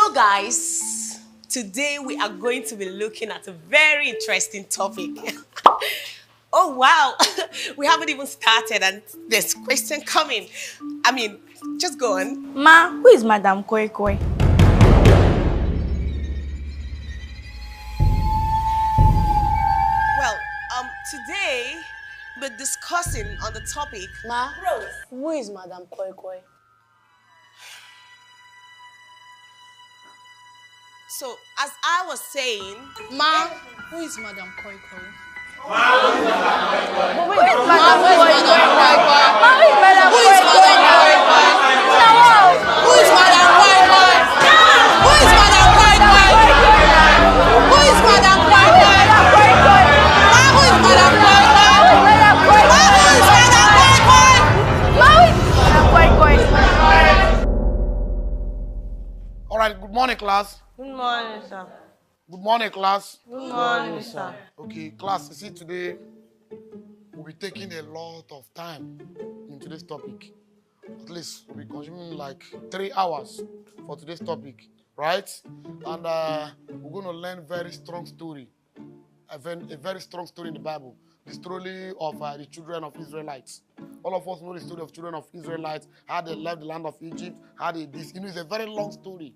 So guys, today we are going to be looking at a very interesting topic. Oh wow, we haven't even started and there's question coming. I mean, just go on. Ma, who is Madam Koi Koi? Well, today we're discussing on the topic. Ma, who is Madam Koi Koi? So, as I was saying, Ma, who is Madam Koi Koi? Who is Madam Koi Koi? Who is Madam Koi Koi? Who is Madam Koi Koi? Who is Madam Koi Koi? Who is Madam Koi Koi? Ma, who is Madam Koi Koi? Ma, who is Madam Koi Koi? All right, good morning, class. Good morning, sir. Good morning, class. Good morning, sir. Okay, class, you see, today we'll be taking a lot of time in today's topic. At least we'll be consuming like 3 hours for today's topic, right? And we're going to learn very strong story, a very strong story in the Bible. The story of the children of Israelites. All of us know the story of children of Israelites, how they left the land of Egypt, how they this. You know, it's a very long story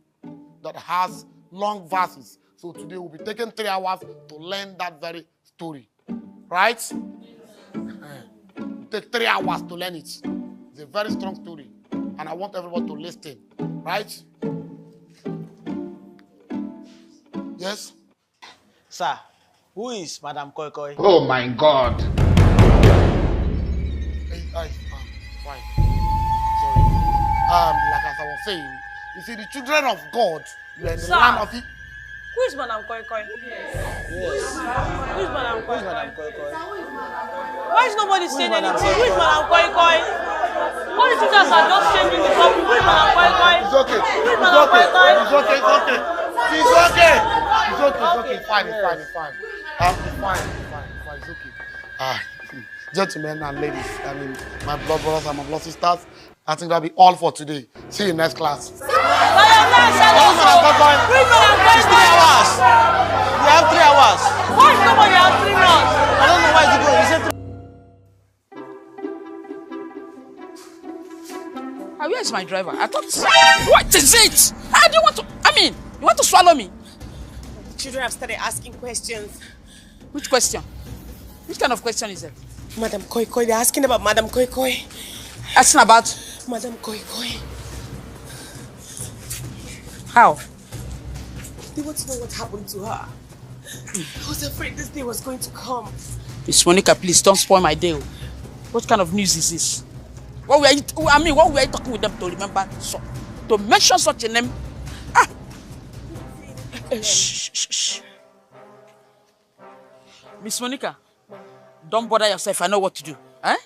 that has long verses. So today we'll be taking 3 hours to learn that very story. Right? We'll take 3 hours to learn it. It's a very strong story. And I want everyone to listen. Right? Yes? Sir, who is Madam Koi Koi? Oh my God. Fine. Sorry. Like as I was saying, you see, the children of God were in the land of it. Who is Madam Koi Koi? Yes. Who is Madam Koi Who is Madam Koi? Koi Koi? Why is nobody saying Madam anything? Koi Who is Koi? Madam Koi Koi? All the teachers are just changing the topic. Who is Madam Koi Koi? It's okay. Who is Madam Koi Koi? It's okay. It's fine. It's fine. It's okay. Gentlemen and ladies, I mean, my blood brothers and my blood sisters, I think that'll be all for today. See you in next class. 3 hours. We have 3 hours. Why is nobody answering us? I don't know why you go. You said 3. Where is my driver? I thought. What is it? I don't want to. You want to swallow me? children have started asking questions. Which question? Which kind of question is it? Madam Koi Koi, they're asking about Madam Koi Koi. Asking about? Madam Koi Koi. How? They want to know what happened to her. I was afraid this day was going to come. Miss Monica, please don't spoil my day. What kind of news is this? What were you talking with them to remember? To mention such a name? Shh. Miss Monica, don't bother yourself. I know what to do. Eh?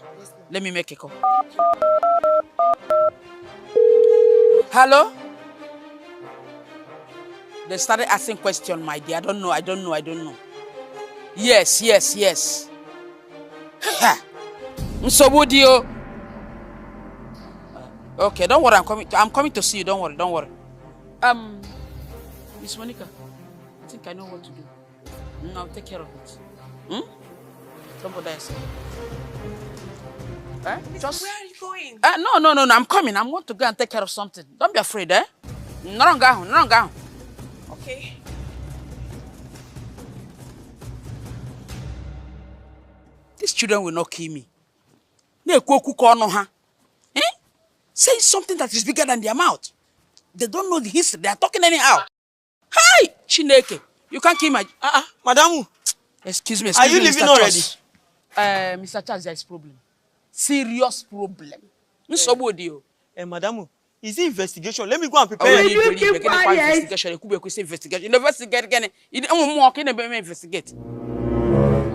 Let me make a call. Hello? They started asking questions, my dear. I don't know. Yes. Msobudio. Okay, don't worry. I'm coming to see you. Don't worry. Miss Monica, I think I know what to do. I'll take care of it. Don't bother yourself. Just... Where are you going? No. I'm coming. I'm going to go and take care of something. Don't be afraid, eh? No, go. Okay. These children will not kill me. Say something that is bigger than their mouth. They don't know the history. They are talking anyhow. Hi, Chineke. You can't kill my... Madam. Excuse me, Are you leaving already? Mr. Charles, there is problem. Serious problem. Madam, is it investigation? Let me go and prepare. Investigation. Investigate. Investigate.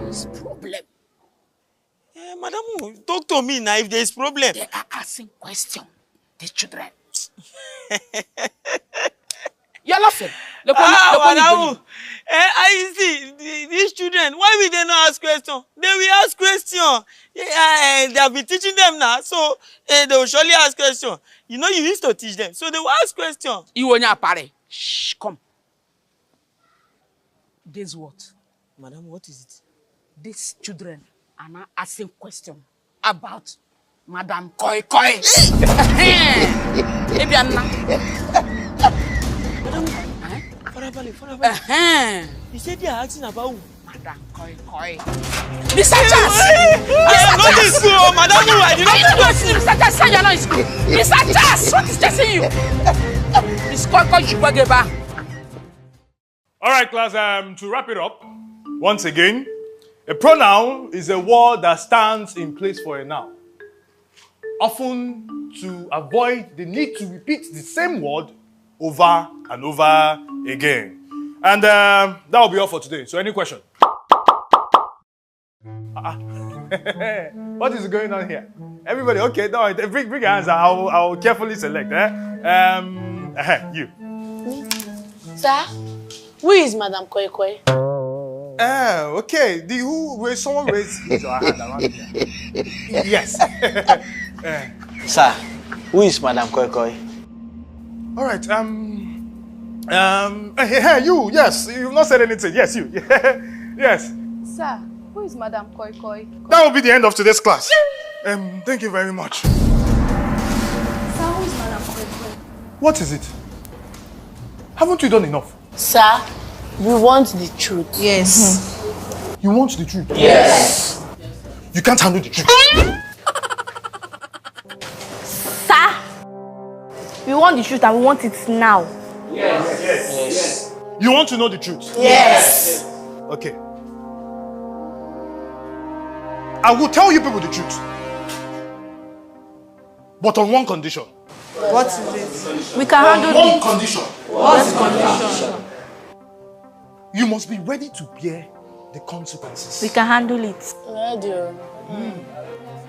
It's problem. Madam, talk to me now if there is problem. They are asking questions. The children. You're laughing. Madam, I see these children. Why will they not ask questions? They will ask questions. They have been teaching them now, so they will surely ask questions. You know, you used to teach them, so they will ask questions. You want your party? Shh, come. Guess what? Madam, what is it? These children are now asking questions about Madam Koi Koi. Ebianna. Father, you said they are asking about who? Madam Koi Koi. Mr. Chas! Not in school, Madam. I did not go to school. Mr. Chas, say you're not in school. Mr. Chas, what is chasing you? Miss Koi Koi Shubageba. All right, class, to wrap it up, once again, a pronoun is a word that stands in place for a noun, often to avoid the need to repeat the same word over and over again. And that will be all for today. So any question? What is going on here? Everybody, okay, no, bring your hands. I'll carefully select. You. Sir, who is Madam Koi Koi? Okay. Someone raised his or her hand around here. Yes. Sir, who is Madam Koi Koi? All right. Hey, you. Yes, you've not said anything. Yes, you. Yes. Sir, who is Madam Koi Koi? That will be the end of today's class. Thank you very much. Sir, who is Madam Koi Koi? What is it? Haven't you done enough? Sir, we want the truth. Yes. You want the truth? Yes. You can't handle the truth. Sir, we want the truth and we want it now. Yes. You want to know the truth? Yes. Okay. I will tell you people the truth. But on one condition. What is it? We can handle On one it. condition. What's the condition? You must be ready to bear the consequences. We can handle it. Ready.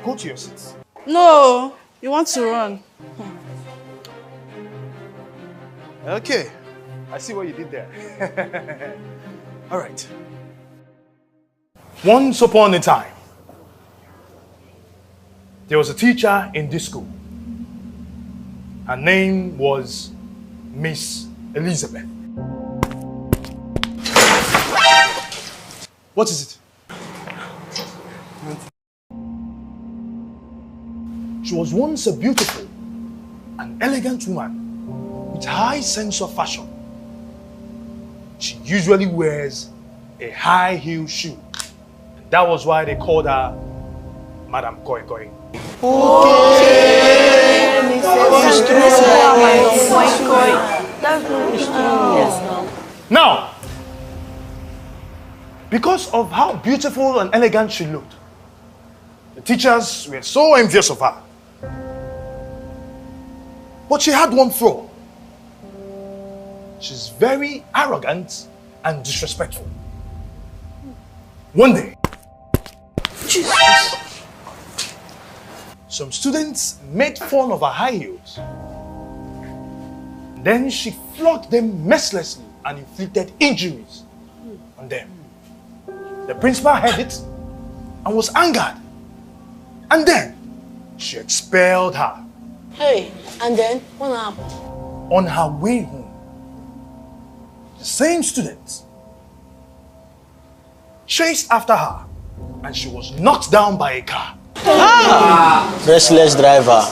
Go to your seats. No, you want to run. Okay. I see what you did there. All right. Once upon a time, there was a teacher in this school. Her name was Miss Elizabeth. What is it? She was once a beautiful and elegant woman with high sense of fashion. She usually wears a high heel shoe. That was why they called her Madam Koi Koi. Now, because of how beautiful and elegant she looked, the teachers were so envious of her. But she had one flaw. She's very arrogant and disrespectful. One day, some students made fun of her high heels. Then she flogged them mercilessly and inflicted injuries on them. The principal heard it and was angered. And then she expelled her. Hey, and then what happened? On her way home, the same students chased after her and she was knocked down by a car. Restless driver.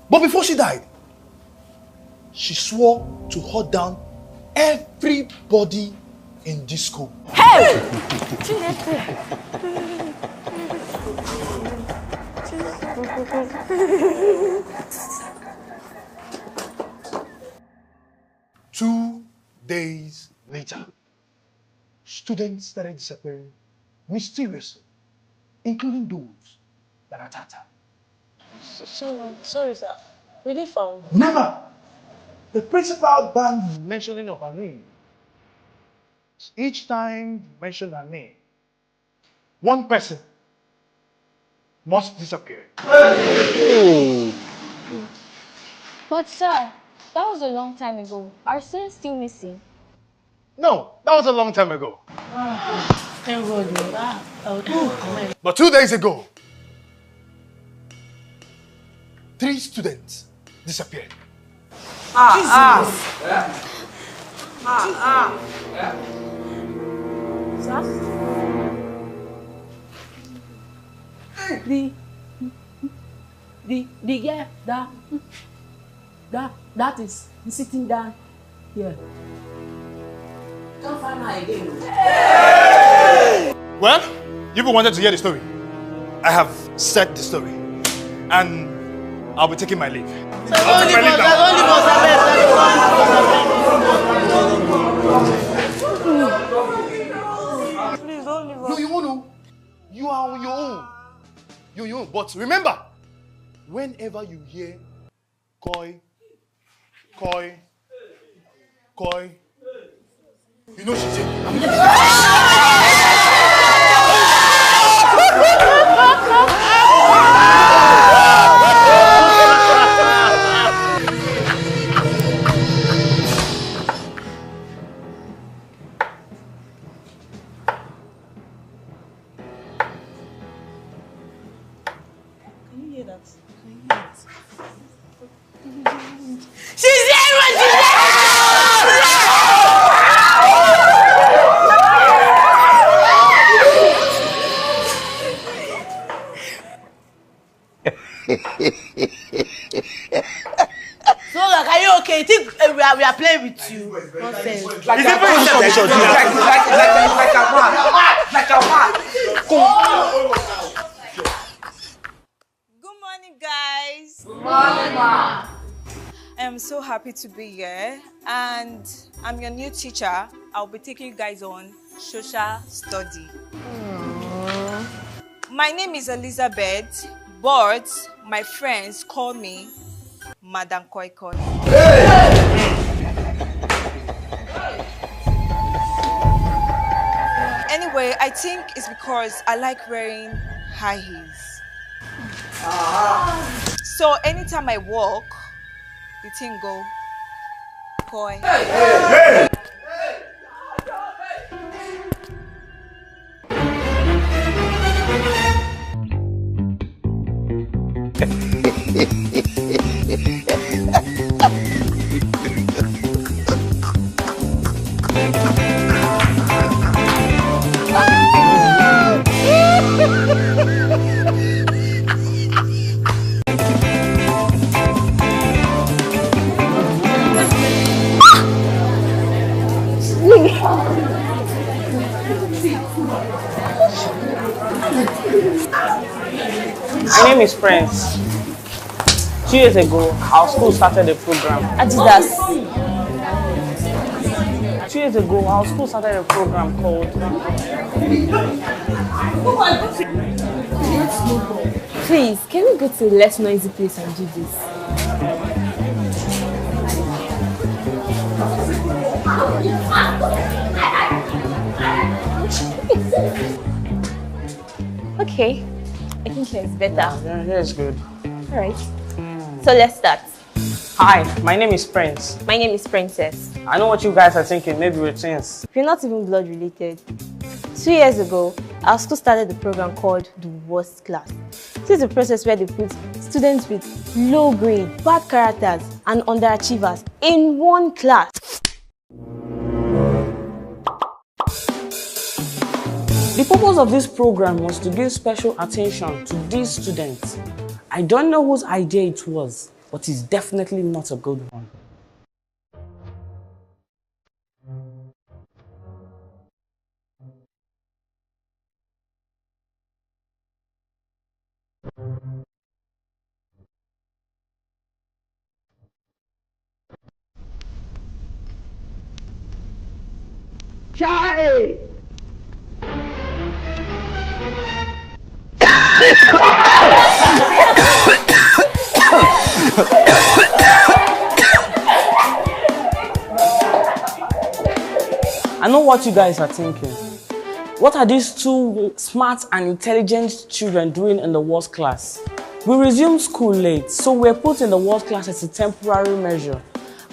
But before she died, she swore to hunt down everybody in this school. Hey! 2 days later, students started disappearing mysteriously, including those that attacked her. Sorry, sir. Really found? Never! The principal banned mentioning of her name. Each time you mention her name, one person must disappear. But sir, that was a long time ago. Are students still missing? No, that was a long time ago. Thank God. But 2 days ago, 3 students disappeared. Sir? The girl that is sitting down here. Can't find her again. Well, you people wanted to hear the story. I have said the story. And I'll be taking my leave. I'll take my leave now. Please don't leave us. No, you won't know. You are on your own. You're on your own. But remember, whenever you hear koi, koi, koi, you know she's here. So, like, are you okay? You think we are playing with you? Nonsense. Like a man. Good morning, guys. Good morning, ma. I am so happy to be here, and I'm your new teacher. I'll be taking you guys on social study. My name is Elizabeth, but my friends call me Madam Koi Koi. Anyway, I think it's because I like wearing high heels. So anytime I walk, the thing go koi. My name is Prince. 2 years ago, our school started a program. Adidas. 2 years ago, our school started a program called... Please, can we go to a less noisy place and do this? Okay, I think here is better. Yeah, here is good. Alright, so let's start. Hi, my name is Prince. My name is Princess. I know what you guys are thinking, maybe we're twins. We're not even blood related. 2 years ago, our school started a program called the Worst Class. This is a process where they put students with low grade, bad characters, and underachievers in one class. The purpose of this program was to give special attention to these students. I don't know whose idea it was, but it's definitely not a good one. Chai! I know what you guys are thinking. What are these two smart and intelligent children doing in the worst class? We resumed school late, so we were put in the worst class as a temporary measure.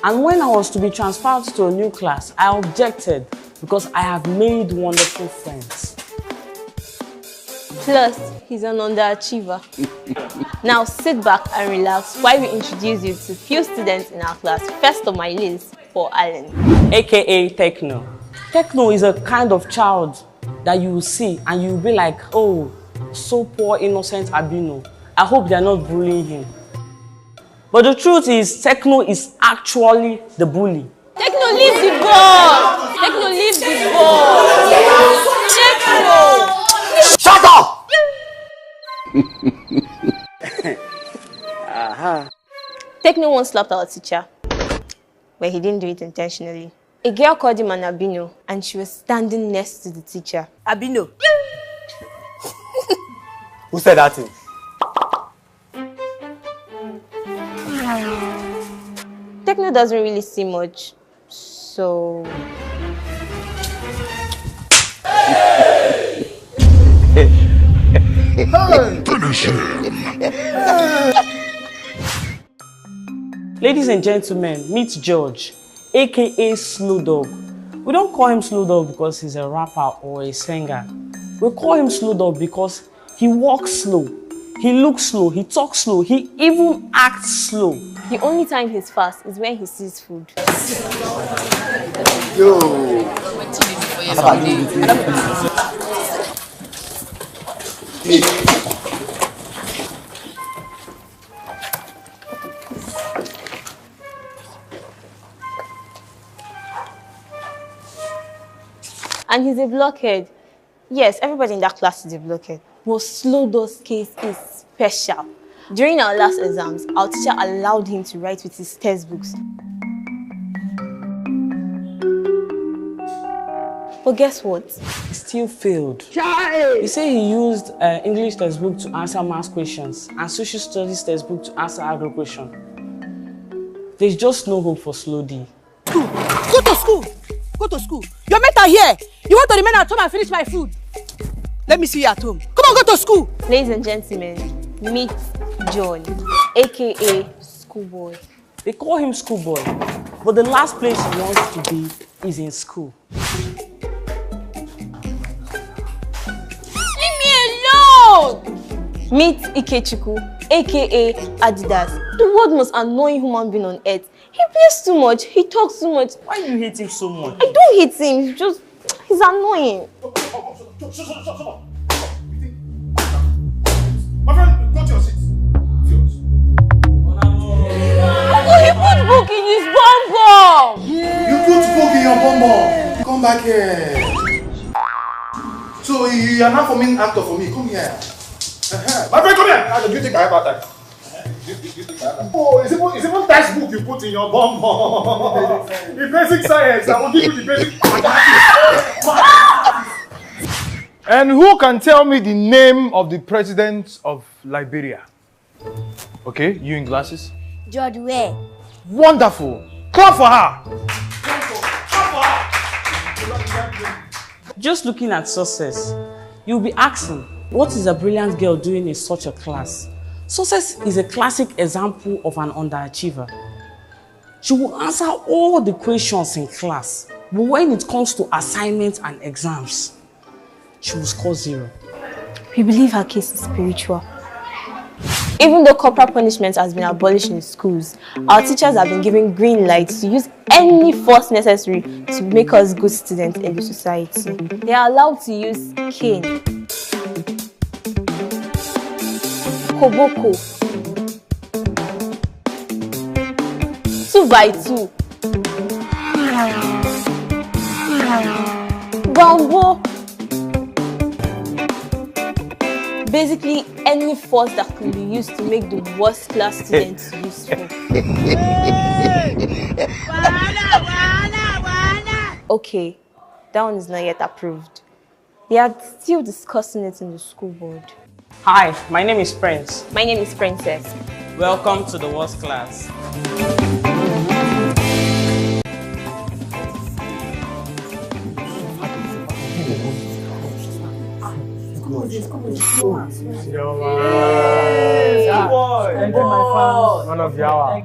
And when I was to be transferred to a new class, I objected because I have made wonderful friends. Plus, he's an underachiever. Now sit back and relax while we introduce you to few students in our class. First on my list, for Allen. AKA Techno. Techno is a kind of child that you will see and you will be like, oh, so poor, innocent Abino. I hope they are not bullying him. But the truth is, Techno is actually the bully. Techno, leave the ball! Techno, leave the ball! Techno! Shut up! Techno once slapped our teacher, but he didn't do it intentionally. A girl called him an Abino, and she was standing next to the teacher. Abino. Who said that thing? Techno doesn't really see much, so... Ladies and gentlemen, meet George, aka Slow Dog. We don't call him Slow Dog because he's a rapper or a singer. We call him Slow Dog because he walks slow, he looks slow, he talks slow, he even acts slow. The only time he's fast is when he sees food. And he's a blockhead. Yes, everybody in that class is a blockhead. But Slow Dog's case is special. During our last exams, our teacher allowed him to write with his textbooks. But guess what? He still failed. He said he used English textbook to answer math questions and social studies textbook to answer agro question. There's just no hope for Slow D. Go to school. Go to school. Your mates are here. You want to remain at home and finish my food? Let me see you at home. Come on, go to school. Ladies and gentlemen, meet John, aka Schoolboy. They call him Schoolboy, but the last place he wants to be is in school. Leave me alone! Meet Ikechukwu, aka Adidas, the world's most annoying human being on earth. He plays too much, he talks too much. Why do you hate him so much? I don't hate him, he's annoying. Shut up. My friend, go to your seat. Uncle, he put book in his bum. You put book in your bum. Come back here. So you are not forming actor for me. Come here. My friend, come here. Do you think I have that time? Oh, it's even textbook you put in your bum. The basic science. I will give you the basic. And who can tell me the name of the president of Liberia? Okay, you in glasses? George, where? Wonderful. Clap for her. Just looking at success, you'll be asking, what is a brilliant girl doing in such a class? Success is a classic example of an underachiever. She will answer all the questions in class, but when it comes to assignments and exams, she will score 0. We believe her case is spiritual. Even though corporal punishment has been abolished in schools, our teachers have been given green lights to use any force necessary to make us good students in the society. They are allowed to use cane, koboko, 2x2, bamboo. Basically, any force that can be used to make the worst class students useful. Okay, that one is not yet approved. They are still discussing it in the school board. Hi, my name is Prince. My name is Princess. Welcome to the worst class. One of y'all.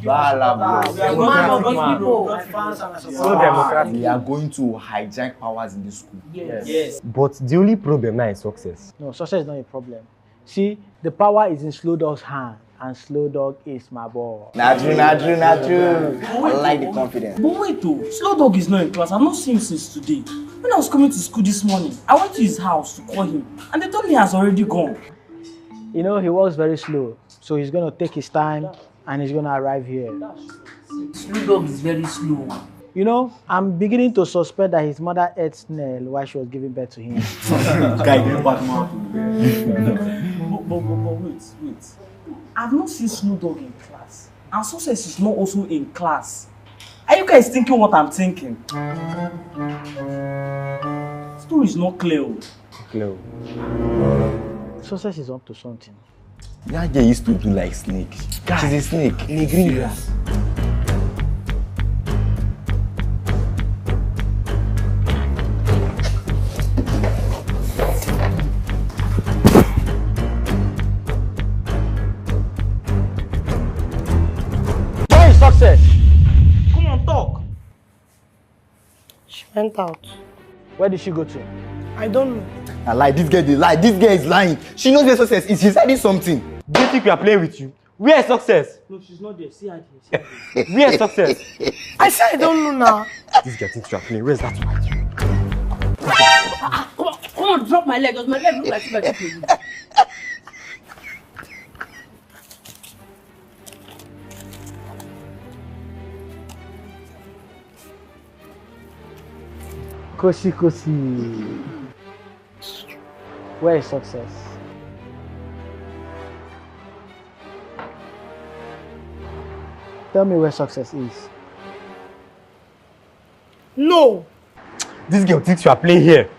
So democratic. We are going to hijack powers in this school. Yes. But the only problem now is success. No, success is not a problem. See, the power is in Slow Dog's hand, and Slow Dog is my boy. Not true. I like the confidence. But wait though, Slow Dog is not in class. I've not seen him since today. When I was coming to school this morning, I went to his house to call him and they told me he has already gone. You know, he works very slow, so he's gonna take his time and he's gonna arrive here. Slow Dog is very slow. You know, I'm beginning to suspect that his mother ate snail while she was giving birth to him. But wait. I've not seen Slow Dog in class. And Success is not also in class. Are you guys thinking what I'm thinking? Story is not clear. Cleo. Success is up to something. That girl used to do like snake. She's a snake in a green grass. Where is Success? Come on, talk. She went out. Where did she go to? I don't know. I lie, this girl, they lie. This girl is lying. She knows where Success is. She's hiding something. Do you think we are playing with you? Where is Success? No, she's not there. See her here. Where is Success? I said I don't know now. This girl thinks we are playing. Where is that one? Come on, drop my leg. Does my leg look like you? Kosi. Where is Success? Tell me where Success is. No. This girl thinks we are playing here.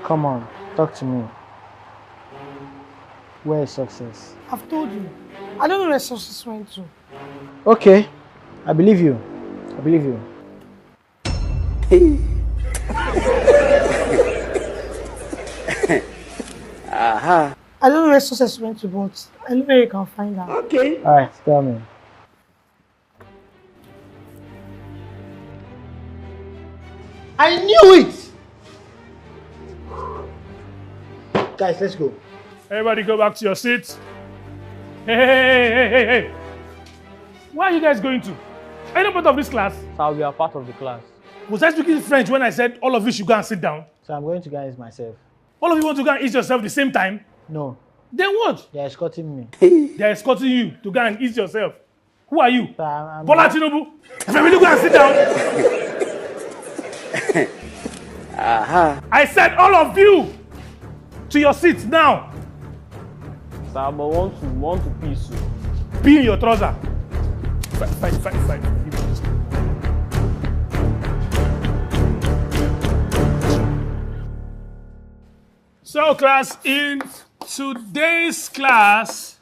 Come on, talk to me. Where is Success? I've told you. I don't know where Success went to. Okay, I believe you. I believe you. I don't know where Success went to, but I know where you can find her. Okay. Alright, tell me. I knew it! Guys, let's go. Everybody go back to your seats. Hey. Where are you guys going to? Are you not part of this class? So we are part of the class. Was I speaking French when I said all of you should go and sit down? So I'm going to guys myself. All of you want to go and eat yourself at the same time? No. Then what? They're escorting me. They're escorting you to go and eat yourself. Who are you? So I'm Bola Tinubu. If I really go and sit down. I said all of you to your seats now. Sir, I want to piss you. Pee in your trouser. Fine. So class, in today's class,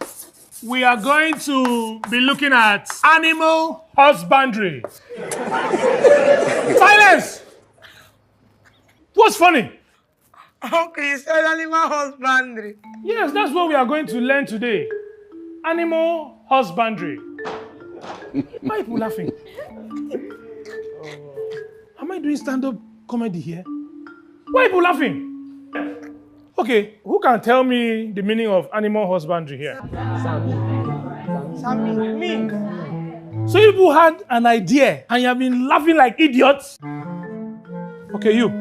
we are going to be looking at animal husbandry. Silence! What's funny? Okay, you said animal husbandry. Yes, that's what we are going to learn today. Animal husbandry. Why are people laughing? Am I doing stand-up comedy here? Why are people laughing? Okay, who can tell me the meaning of animal husbandry here? Sammy, me. So you people had an idea and you have been laughing like idiots? Okay, you.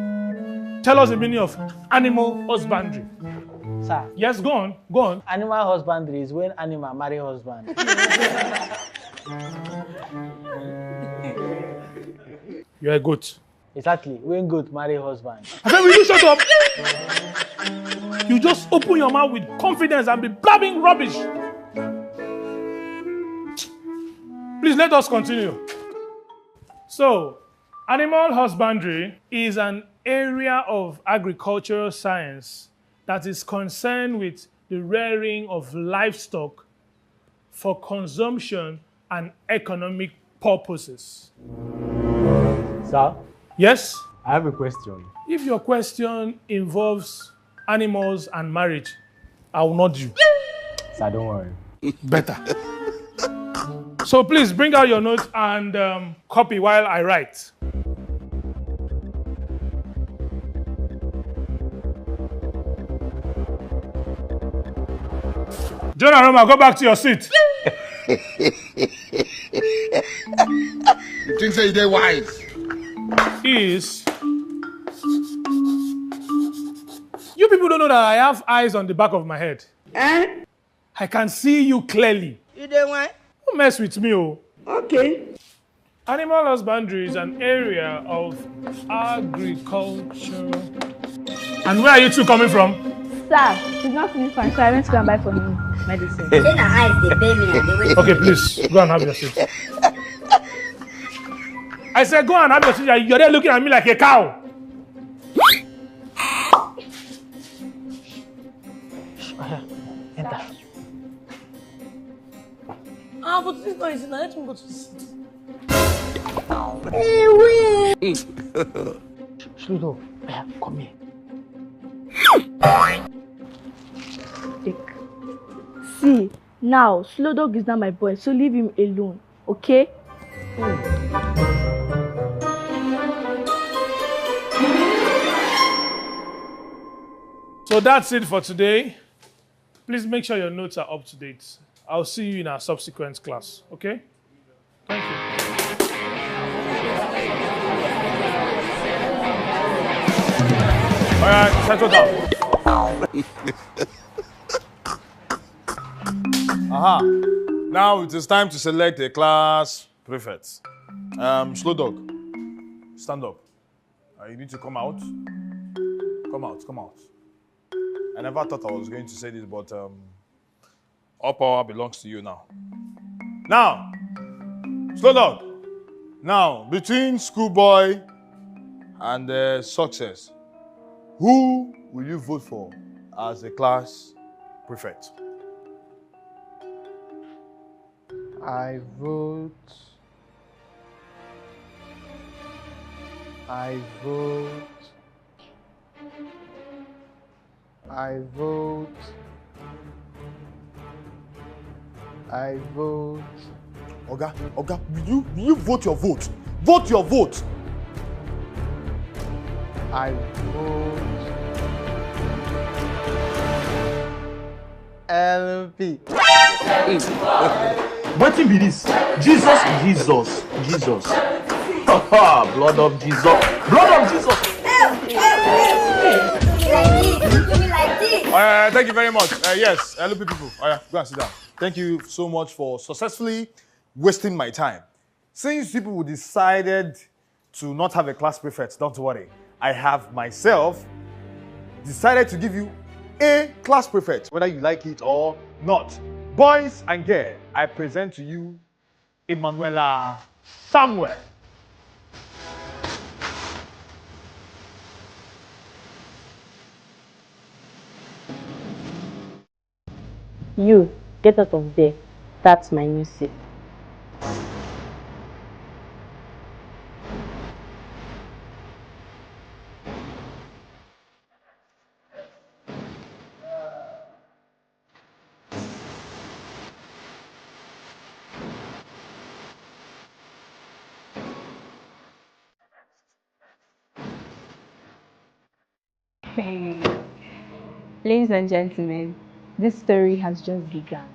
Tell us the meaning of animal husbandry. Sir. Yes, go on. Animal husbandry is when animal marry husband. You're a goat. Exactly, when goat marry husband. I said, will you shut up? You just open your mouth with confidence and be blabbing rubbish. Please let us continue. So, animal husbandry is an area of agricultural science that is concerned with the rearing of livestock for consumption and economic purposes. Sir? Yes? I have a question. If your question involves animals and marriage, I will nod you. Sir, don't worry. Better. So please bring out your notes and copy while I write. John and Roma, go back to your seat. You think say they're wise? Is you people don't know that I have eyes on the back of my head. I can see you clearly. You don't want? Don't mess with me, oh. Okay. Animal husbandry is an area of agriculture. And where are you two coming from? Sir, he's not feeling fine, so I went to go and buy for him medicine. Okay, please, go and have your seat. I said, go and have your seat. You're there looking at me like a cow. Enter. But this guy is not. Let him go to sit. Sludo, come here. Take. See, now, Slow Dog is not my boy, so leave him alone, okay? So that's it for today. Please make sure your notes are up to date. I'll see you in our subsequent class, okay? Thank you. All right, settle down. Aha. Now it is time to select a class prefect. Slow Dog, stand up. You need to come out. Come out, come out. I never thought I was going to say this, but all power belongs to you now. Now, Slow Dog. Now, between schoolboy and success, who will you vote for as a class prefect? I vote. I vote. Oga, will you vote your vote? Vote your vote. I vote. LP. What be this? Jesus. Blood of Jesus. Blood of Jesus. Thank you very much. Yes, LP people. Go and sit down. Thank you so much for successfully wasting my time. Since people decided to not have a class prefect, don't worry. I have myself decided to give you a class prefect, whether you like it or not. Boys and girls, I present to you Emanuela Samuel. You, get out of there. That's my new seat. Ladies and gentlemen, this story has just begun.